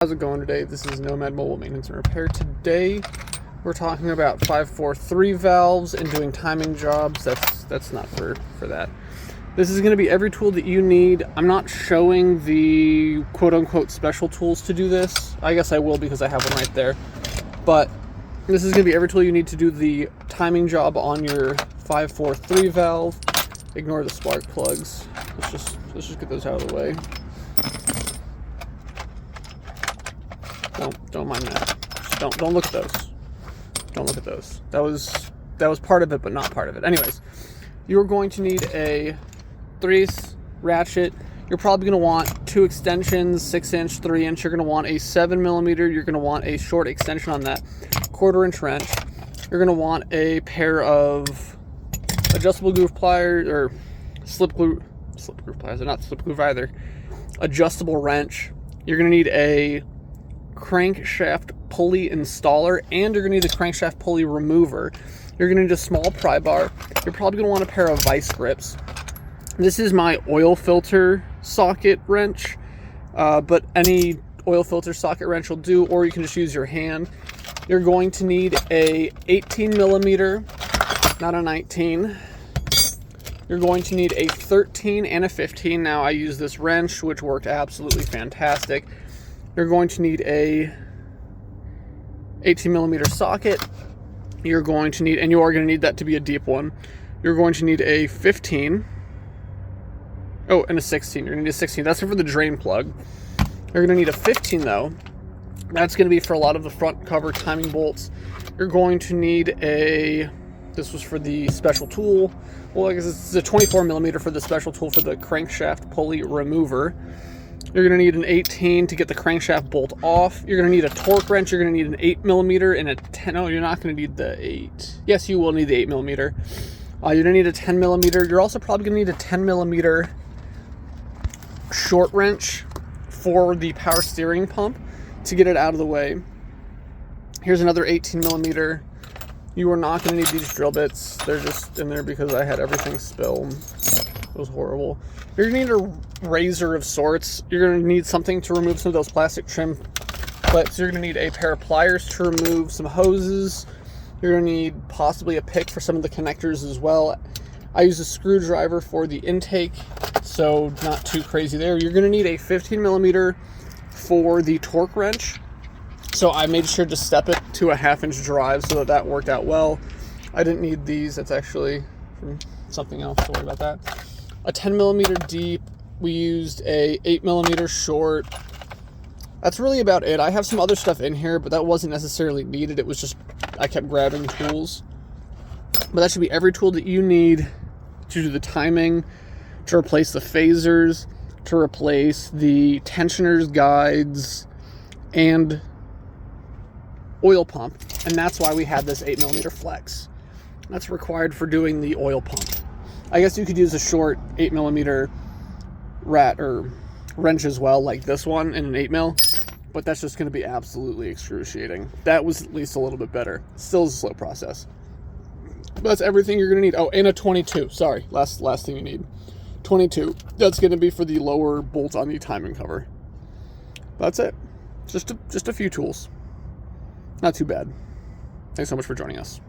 How's it going today? This is Nomad Mobile Maintenance and Repair. Today we're talking about 543 valves and doing timing jobs. That's not for that. This is going to be every tool that you need. I'm not showing the quote-unquote special tools to do this. I guess I will because I have one right there. But this is going to be every tool you need to do the timing job on your 543 valve. Ignore the spark plugs. Let's just get those out of the way. Don't mind that. Don't look at those. Don't look at those. That was part of it, but not part of it. Anyways, you're going to need a 3/8 ratchet. You're probably going to want two extensions, 6-inch, 3-inch. You're going to want a 7mm. You're going to want a short extension on that 1/4-inch wrench. You're going to want a pair of adjustable groove pliers or slip groove pliers. They're not slip groove either. Adjustable wrench. You're going to need a crankshaft pulley installer, and you're going to need a crankshaft pulley remover. You're going to need a small pry bar. You're probably going to want a pair of vice grips. This is my oil filter socket wrench, but any oil filter socket wrench will do, or you can just use your hand. You're going to need a 18mm, not a 19. You're going to need a 13 and a 15. Now I use this wrench, which worked absolutely fantastic. You're going to need a 18mm socket. You're going to need, and you are going to need that to be a deep one. You're going to need a 15. Oh, and a 16. You're going to need a 16. That's for the drain plug. You're going to need a 15 though. That's going to be for a lot of the front cover timing bolts. You're going to need a, this was for the special tool. Well, I guess it's a 24mm for the special tool for the crankshaft pulley remover. You're going to need an 18 to get the crankshaft bolt off. You're going to need a torque wrench. You're going to need an 8mm and a 10. Oh, you're not going to need the 8. Yes, you will need the 8mm. You're going to need a 10mm. You're also probably going to need a 10mm short wrench for the power steering pump to get it out of the way. Here's another 18mm. You are not going to need these drill bits. They're just in there because I had everything spill. It was horrible. You're going to need a razor of sorts. You're going to need something to remove some of those plastic trim clips. You're going to need a pair of pliers to remove some hoses. You're going to need possibly a pick for some of the connectors as well. I use a screwdriver for the intake, so not too crazy there. You're going to need a 15mm for the torque wrench. So I made sure to step it to a 1/2-inch drive so that worked out well. I didn't need these. That's actually from something else. Don't worry about that. A 10mm deep. We used a 8mm short. That's really about it. I have some other stuff in here, but that wasn't necessarily needed. It was just, I kept grabbing tools. But that should be every tool that you need to do the timing, to replace the phasers, to replace the tensioners, guides, and oil pump. And that's why we had this 8mm flex. That's required for doing the oil pump. I guess you could use a short 8mm rat or wrench as well, like this one in an 8mm, but that's just going to be absolutely excruciating. That was at least a little bit better. Still is a slow process. But that's everything you're going to need. Oh, and a 22. Sorry, last thing you need. 22. That's going to be for the lower bolt on the timing cover. That's it. Just a few tools. Not too bad. Thanks so much for joining us.